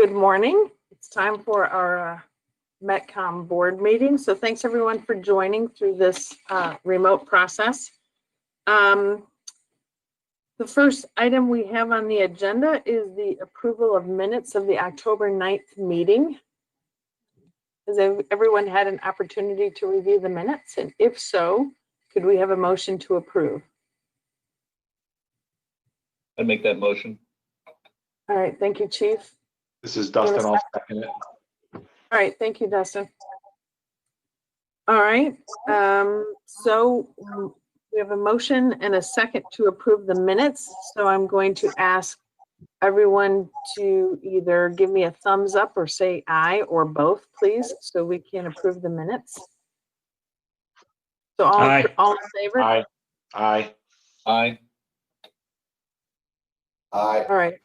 Good morning. It's time for our Metcom board meeting. So thanks everyone for joining through this remote process. The first item we have on the agenda is the approval of minutes of the October 9th meeting. Has everyone had an opportunity to review the minutes? And if so, could we have a motion to approve? I'd make that motion. All right, thank you, Chief. This is Dustin. I'll second it. All right, thank you, Dustin. All right, so we have a motion and a second to approve the minutes. So I'm going to ask everyone to either give me a thumbs up or say aye or both, please, so we can approve the minutes. So all in favor? Aye. Aye. Aye. Aye. All right.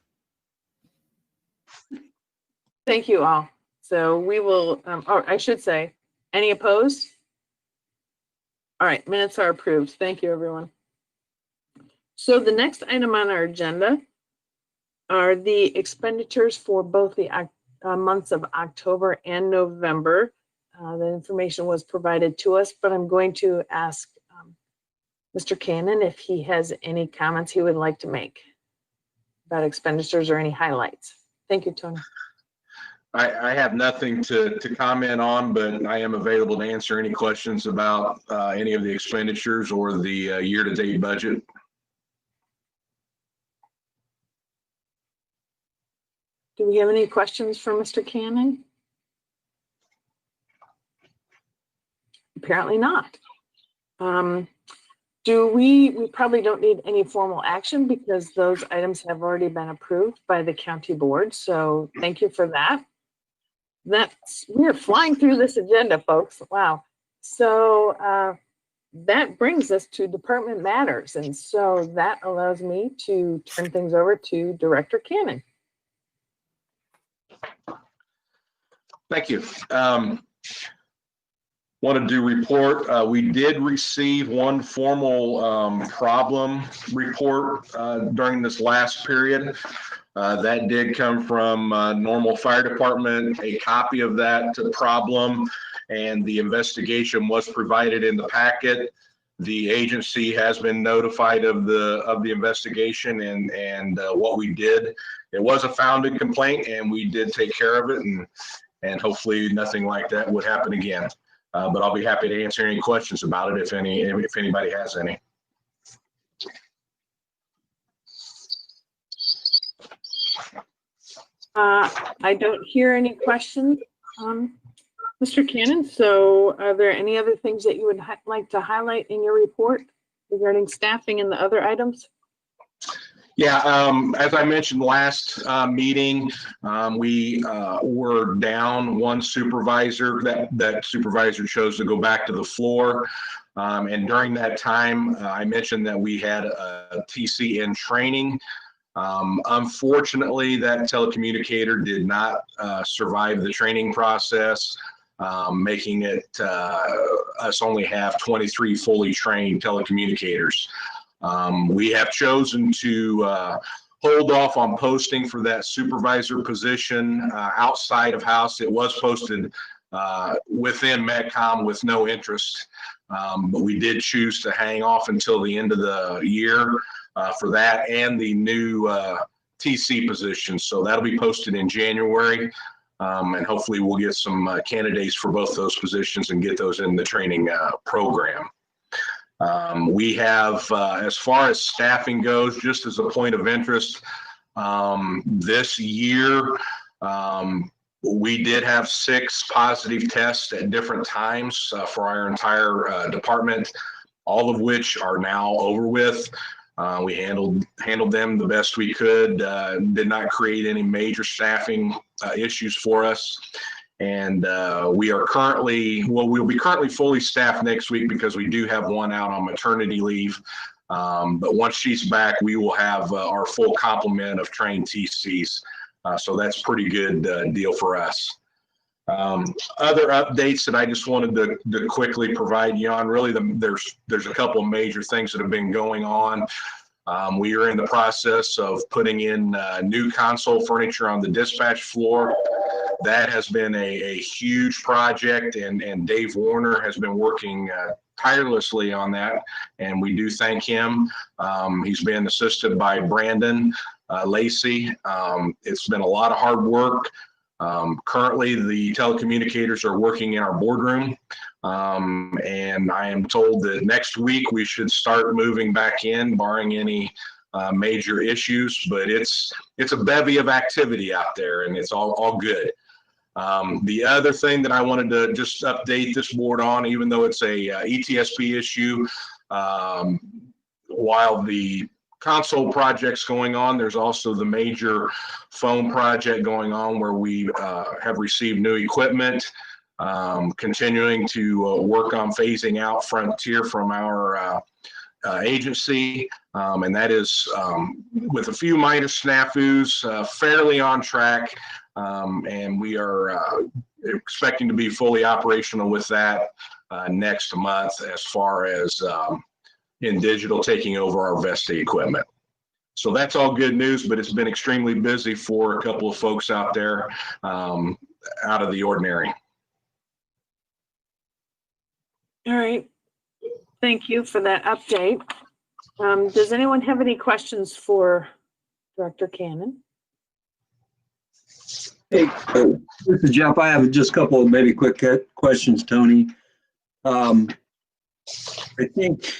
Thank you all. So we will, or I should say, any opposed? All right, minutes are approved. Thank you, everyone. So the next item on our agenda are the expenditures for both the months of October and November. The information was provided to us, but I'm going to ask Mr. Cannon if he has any comments he would like to make about expenditures or any highlights. Thank you, Tony. I have nothing to comment on, but I am available to answer any questions about any of the expenditures or the year-to-date budget. Do we have any questions for Mr. Cannon? Apparently not. We probably don't need any formal action because those items have already been approved by the county board. So thank you for that. We're flying through this agenda, folks. Wow. So that brings us to department matters. And so that allows me to turn things over to Director Cannon. Thank you. Wanted to report, we did receive one formal problem report during this last period. That did come from Normal Fire Department, a copy of that problem, and the investigation was provided in the packet. The agency has been notified of the investigation and what we did. It was a founded complaint, and we did take care of it, and hopefully nothing like that would happen again. But I'll be happy to answer any questions about it if anybody has any. I don't hear any questions, Mr. Cannon. So are there any other things that you would like to highlight in your report regarding staffing and the other items? Yeah, as I mentioned last meeting, we were down one supervisor. That supervisor chose to go back to the floor. And during that time, I mentioned that we had a TC in training. Unfortunately, that telecommunicator did not survive the training process, making it us only have 23 fully trained telecommunicators. We have chosen to hold off on posting for that supervisor position outside of house. It was posted within Metcom with no interest, but we did choose to hang off until the end of the year for that and the new TC position. So that'll be posted in January, and hopefully we'll get some candidates for both those positions and get those in the training program. We have, as far as staffing goes, just as a point of interest, this year, we did have 6 positive tests at different times for our entire department, all of which are now over with. We handled them the best we could, did not create any major staffing issues for us. And we are currently, we'll be currently fully staffed next week because we do have one out on maternity leave. But once she's back, we will have our full complement of trained TCs. So that's pretty good deal for us. Other updates that I just wanted to quickly provide you on, really there's a couple of major things that have been going on. We are in the process of putting in new console furniture on the dispatch floor. That has been a huge project, and Dave Warner has been working tirelessly on that, and we do thank him. He's been assisted by Brandon Lacey. It's been a lot of hard work. Currently, the telecommunicators are working in our boardroom, and I am told that next week we should start moving back in, barring any major issues. But it's a bevy of activity out there, and it's all good. The other thing that I wanted to just update this board on, even though it's a ETSP issue, while the console project's going on, there's also the major phone project going on where we have received new equipment, continuing to work on phasing out Frontier from our agency, and that is with a few minor snafus, fairly on track. And we are expecting to be fully operational with that next month as far as in digital taking over our Vesta equipment. So that's all good news, but it's been extremely busy for a couple of folks out there, out of the ordinary. All right. Thank you for that update. Does anyone have any questions for Director Cannon? Hey, this is Jeff. I have just a couple of maybe quick questions, Tony. I think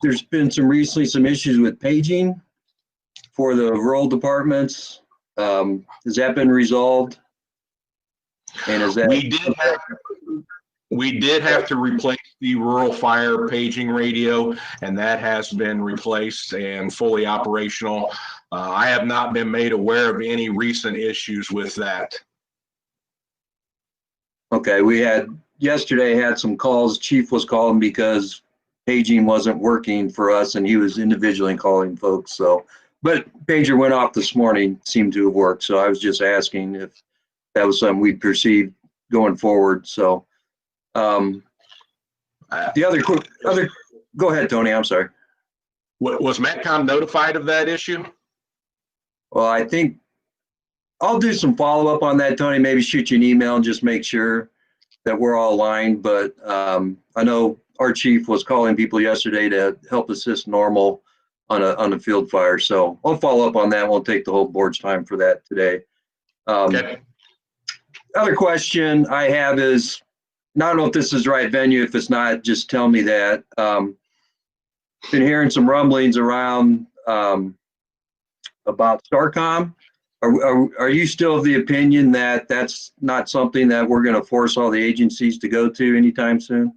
there's been recently some issues with paging for the rural departments. Has that been resolved? And is that we did have to replace the rural fire paging radio, and that has been replaced and fully operational. I have not been made aware of any recent issues with that. Okay, we yesterday had some calls. Chief was calling because paging wasn't working for us, and he was individually calling folks. So, but pager went off this morning, seemed to have worked. So I was just asking if that was something we'd perceive going forward. So, the other go ahead, Tony. I'm sorry. Was Metcom notified of that issue? Well, I think I'll do some follow up on that, Tony. Maybe shoot you an email and just make sure that we're all aligned. But I know our chief was calling people yesterday to help assist normal on a field fire. So I'll follow up on that. We'll take the whole board's time for that today. Okay. Other question I have is, I don't know if this is the right venue. If it's not, just tell me that. Been hearing some rumblings around about Starcom. Are you still of the opinion that that's not something that we're going to force all the agencies to go to anytime soon?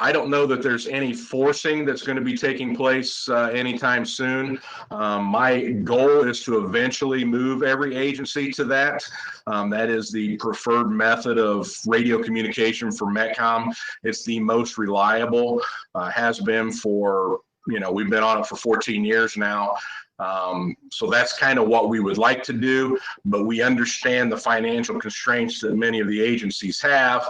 I don't know that there's any forcing that's going to be taking place anytime soon. My goal is to eventually move every agency to that. That is the preferred method of radio communication for Metcom. It's the most reliable, has been for, we've been on it for 14 years now. So that's kind of what we would like to do, but we understand the financial constraints that many of the agencies have.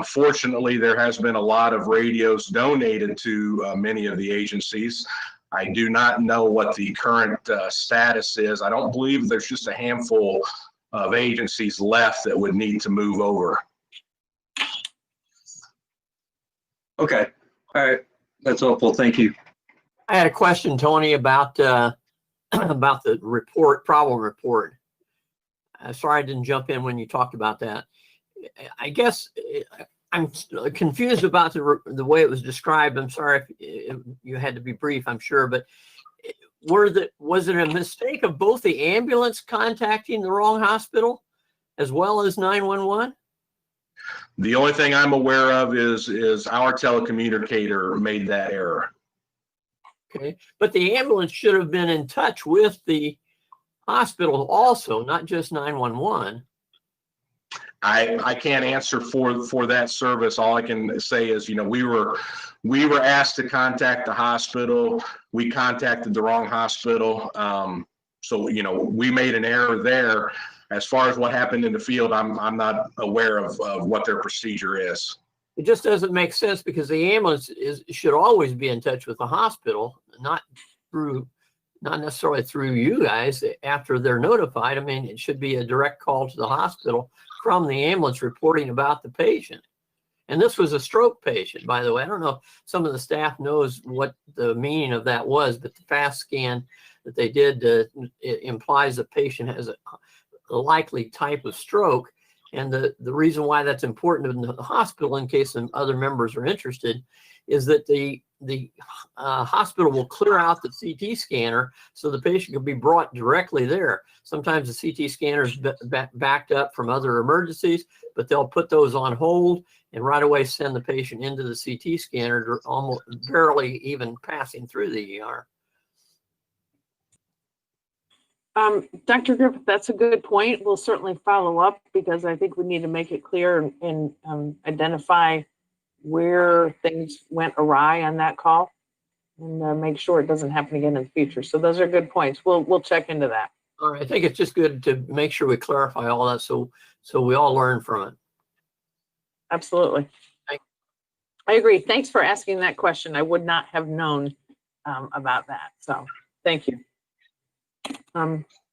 Fortunately, there has been a lot of radios donated to many of the agencies. I do not know what the current status is. I don't believe there's just a handful of agencies left that would need to move over. Okay. All right. That's helpful. Thank you. I had a question, Tony, about the problem report. Sorry I didn't jump in when you talked about that. I guess I'm confused about the way it was described. I'm sorry if you had to be brief, I'm sure, but was it a mistake of both the ambulance contacting the wrong hospital as well as 911? The only thing I'm aware of is our telecommunicator made that error. Okay, but the ambulance should have been in touch with the hospital also, not just 911. I can't answer for that service. All I can say is, we were asked to contact the hospital. We contacted the wrong hospital. So, we made an error there. As far as what happened in the field, I'm not aware of what their procedure is. It just doesn't make sense because the ambulance should always be in touch with the hospital, not necessarily through you guys after they're notified. I mean, it should be a direct call to the hospital from the ambulance reporting about the patient. And this was a stroke patient, by the way. I don't know if some of the staff knows what the meaning of that was, but the FAST scan that they did, it implies the patient has a likely type of stroke. And the reason why that's important in the hospital, in case some other members are interested, is that the hospital will clear out the CT scanner so the patient can be brought directly there. Sometimes the CT scanner is backed up from other emergencies, but they'll put those on hold and right away send the patient into the CT scanner, almost barely even passing through the ER. Dr. Griffith, that's a good point. We'll certainly follow up because I think we need to make it clear and identify where things went awry on that call and make sure it doesn't happen again in the future. So those are good points. We'll check into that. All right, I think it's just good to make sure we clarify all that so we all learn from it. Absolutely. I agree. Thanks for asking that question. I would not have known about that. So thank you.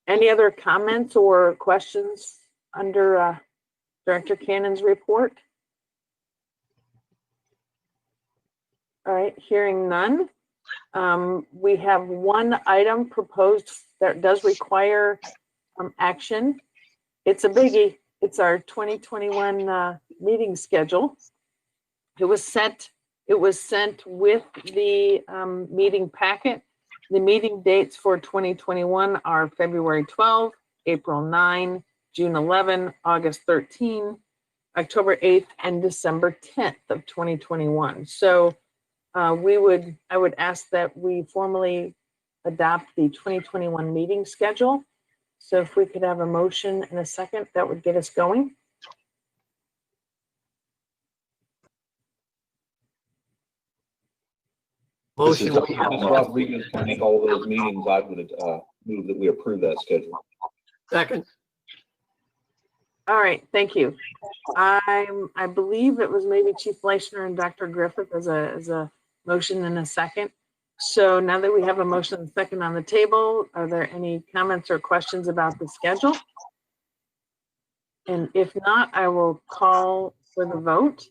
Any other comments or questions under Director Cannon's report? All right, hearing none. We have one item proposed that does require action. It's a biggie. It's our 2021 meeting schedule. It was sent with the meeting packet. The meeting dates for 2021 are February 12, April 9, June 11, August 13, October 8th, and December 10th of 2021. So I would ask that we formally adopt the 2021 meeting schedule. So if we could have a motion and a second, that would get us going. This is Motion. Rodriguez to make all those meetings. I would move that we approve that schedule. Second. All right, thank you. I believe it was maybe Chief Fleischner and Dr. Griffith as a motion and a second. So now that we have a motion and a second on the table, are there any comments or questions about the schedule? And if not, I will call for the vote.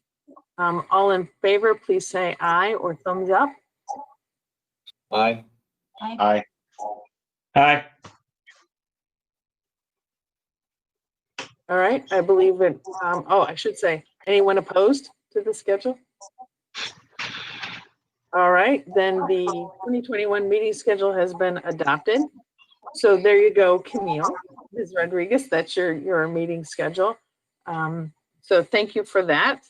All in favor, please say aye or thumbs up. Aye. Aye. Aye. All right, I believe it. Oh, I should say, anyone opposed to the schedule? All right, then the 2021 meeting schedule has been adopted. So there you go, Camille. Ms. Rodriguez, that's your meeting schedule. So thank you for that.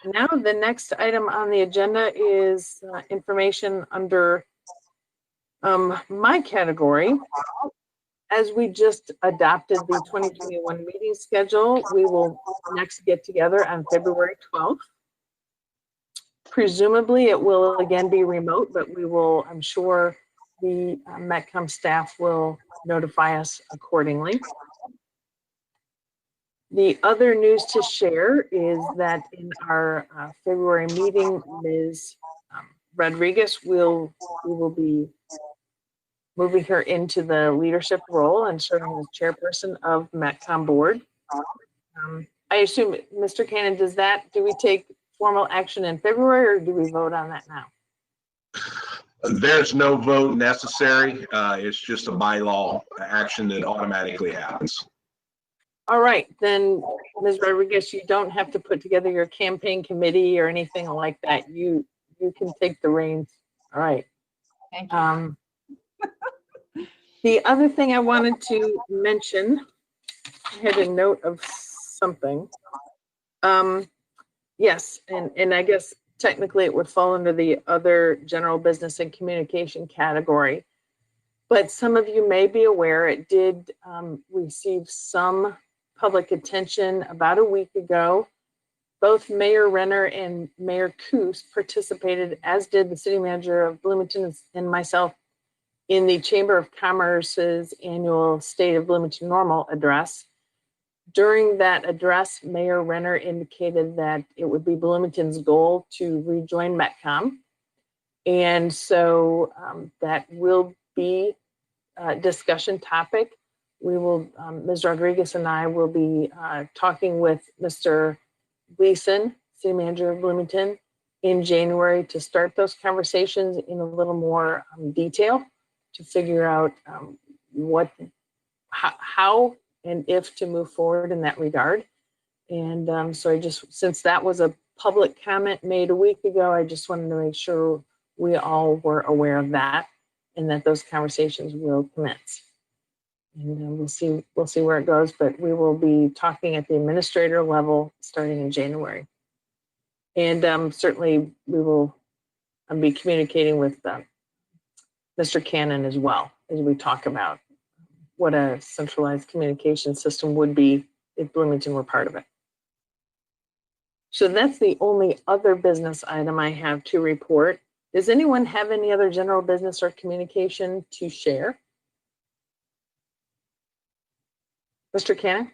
Now the next item on the agenda is information under my category. As we just adopted the 2021 meeting schedule, we will next get together on February 12th. Presumably it will again be remote, but we will, I'm sure the Metcom staff will notify us accordingly. The other news to share is that in our February meeting, Ms. Rodriguez we will be moving her into the leadership role and serving as chairperson of Metcom board. I assume, Mr. Cannon, do we take formal action in February or do we vote on that now? There's no vote necessary. It's just a bylaw action that automatically happens. All right, then, Ms. Rodriguez, you don't have to put together your campaign committee or anything like that. You can take the reins. All right. Thank you. The other thing I wanted to mention, I had a note of something. Yes, and I guess technically it would fall under the other general business and communication category. But some of you may be aware it did receive some public attention about a week ago. Both Mayor Renner and Mayor Coos participated, as did the city manager of Bloomington and myself, in the Chamber of Commerce's annual State of Bloomington Normal address. During that address, Mayor Renner indicated that it would be Bloomington's goal to rejoin Metcom. And so that will be a discussion topic. We will, Ms. Rodriguez and I will be talking with Mr. Gleason, City Manager of Bloomington, in January to start those conversations in a little more detail to figure out how and if to move forward in that regard. And so I just, since that was a public comment made a week ago, I just wanted to make sure we all were aware of that and that those conversations will commence. And we'll see where it goes, but we will be talking at the administrator level starting in January. And certainly we will be communicating with Mr. Cannon as well as we talk about what a centralized communication system would be if Bloomington were part of it. So that's the only other business item I have to report. Does anyone have any other general business or communication to share? Mr. Cannon?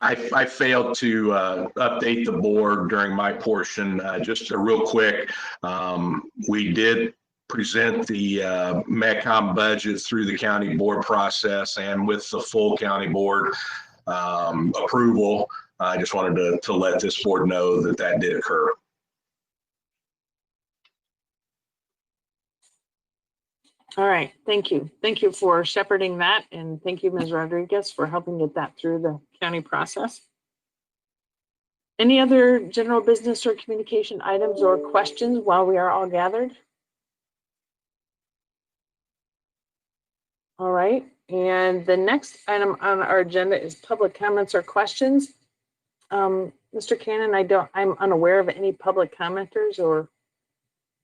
I failed to update the board during my portion. Just a real quick, we did present the Metcom budget through the county board process and with the full county board approval. I just wanted to let this board know that that did occur. All right, thank you. Thank you for shepherding that, and thank you, Ms. Rodriguez, for helping get that through the county process. Any other general business or communication items or questions while we are all gathered? All right, and the next item on our agenda is public comments or questions. Mr. Cannon, I'm unaware of any public commenters or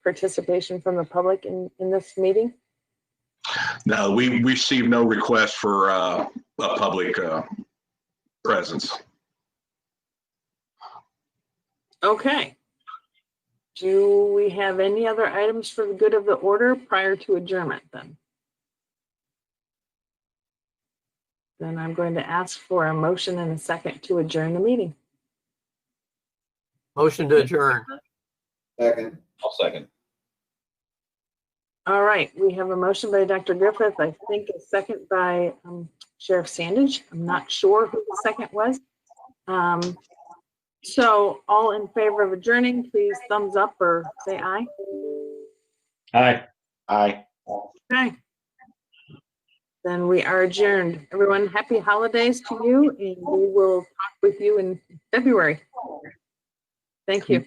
participation from the public in this meeting. No, we received no request for a public presence. Okay. Do we have any other items for the good of the order prior to adjournment then? Then I'm going to ask for a motion and a second to adjourn the meeting. Motion to adjourn. Second. I'll second. All right, we have a motion by Dr. Griffith, I think a second by Sheriff Sandage. I'm not sure who the second was. So all in favor of adjourning, please thumbs up or say aye. Aye. Aye. Okay. Then we are adjourned. Everyone, happy holidays to you, and we will talk with you in February. Thank you.